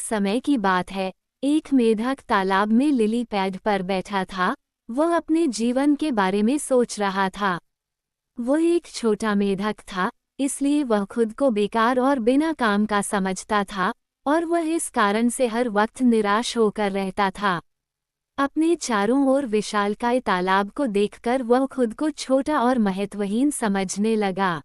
समय की बात है। एक मेढक तालाब में लिली पैड पर बैठा था। वह अपने जीवन के बारे में सोच रहा था। वह एक छोटा मेढक था, इसलिए वह खुद को बेकार और बिना काम का समझता था, और वह इस कारण से हर वक्त निराश होकर रहता था। अपने चारों ओर विशालकाय तालाब को देखकर वह खुद को छोटा और महत्वहीन समझने लगा।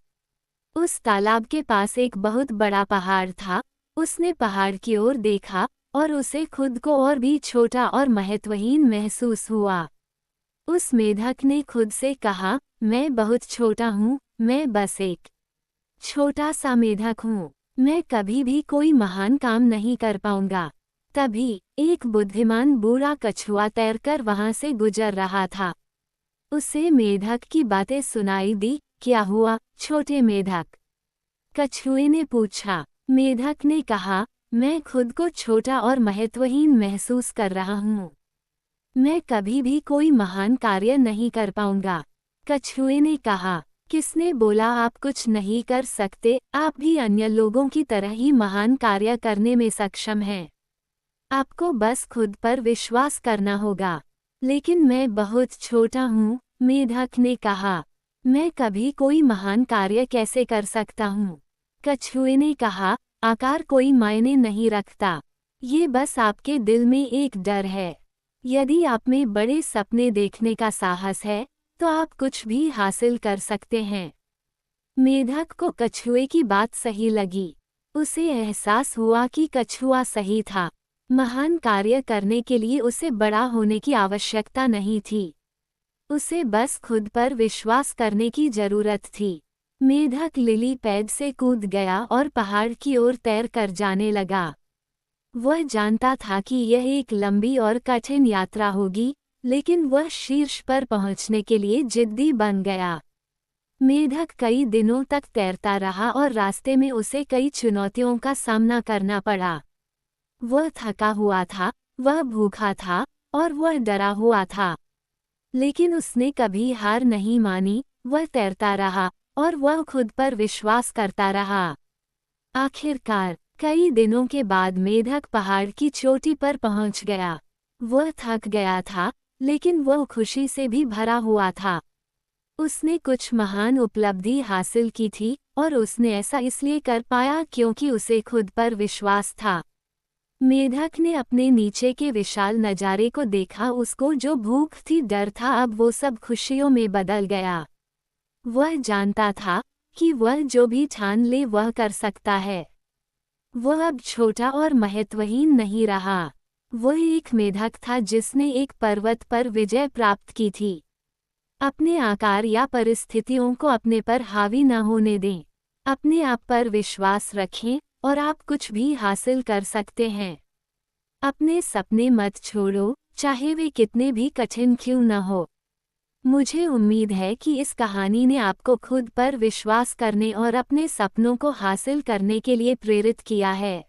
उस तालाब के पास एक बहुत बड़ा पहाड़ था। उसने पहाड़ की ओर देखा और उसे खुद को और भी छोटा और महत्वहीन महसूस हुआ। उस मेढक ने खुद से कहा, मैं बहुत छोटा हूँ, मैं बस एक छोटा सा मेढक हूँ, मैं कभी भी कोई महान काम नहीं कर पाऊंगा। तभी एक बुद्धिमान बूढ़ा कछुआ तैरकर वहां से गुजर रहा था। उसे मेढक की बातें सुनाई दी। क्या हुआ, छोटे मेढक? कछुए ने पूछा। मेढक ने कहा, मैं खुद को छोटा और महत्वहीन महसूस कर रहा हूँ। मैं कभी भी कोई महान कार्य नहीं कर पाऊंगा। कछुए ने कहा, किसने बोला आप कुछ नहीं कर सकते? आप भी अन्य लोगों की तरह ही महान कार्य करने में सक्षम हैं। आपको बस खुद पर विश्वास करना होगा। लेकिन मैं बहुत छोटा हूँ, मेढक ने कहा। मैं कभी कोई महान कार्य कैसे कर सकता हूँ? कछुए ने कहा, आकार कोई मायने नहीं रखता। ये बस आपके दिल में एक डर है। यदि आप में बड़े सपने देखने का साहस है, तो आप कुछ भी हासिल कर सकते हैं। मेढक को कछुए की बात सही लगी। उसे एहसास हुआ कि कछुआ सही था। महान कार्य करने के लिए उसे बड़ा होने की आवश्यकता नहीं थी। उसे बस खुद पर विश्वास करने की जरूरत थी। मेढक लिली पैड से कूद गया और पहाड़ की ओर तैर कर जाने लगा। वह जानता था कि यह एक लंबी और कठिन यात्रा होगी, लेकिन वह शीर्ष पर पहुंचने के लिए जिद्दी बन गया। मेढक कई दिनों तक तैरता रहा और रास्ते में उसे कई चुनौतियों का सामना करना पड़ा। वह थका हुआ था, वह भूखा था, और वह डरा हुआ था। लेकिन उसने कभी हार नहीं मानी। वह तैरता रहा और वह खुद पर विश्वास करता रहा। आखिरकार कई दिनों के बाद मेढक पहाड़ की चोटी पर पहुंच गया। वह थक गया था, लेकिन वह खुशी से भी भरा हुआ था। उसने कुछ महान उपलब्धि हासिल की थी, और उसने ऐसा इसलिए कर पाया क्योंकि उसे खुद पर विश्वास था। मेढक ने अपने नीचे के विशाल नज़ारे को देखा। उसको जो भूख थी, डर था, अब वो सब खुशियों में बदल गया। वह जानता था कि वह जो भी ठान ले वह कर सकता है। वह अब छोटा और महत्वहीन नहीं रहा। वह एक मेढक था जिसने एक पर्वत पर विजय प्राप्त की थी। अपने आकार या परिस्थितियों को अपने पर हावी न होने दें। अपने आप पर विश्वास रखें और आप कुछ भी हासिल कर सकते हैं। अपने सपने मत छोड़ो, चाहे वे कितने भी कठिन क्यों न हो। मुझे उम्मीद है कि इस कहानी ने आपको खुद पर विश्वास करने और अपने सपनों को हासिल करने के लिए प्रेरित किया है।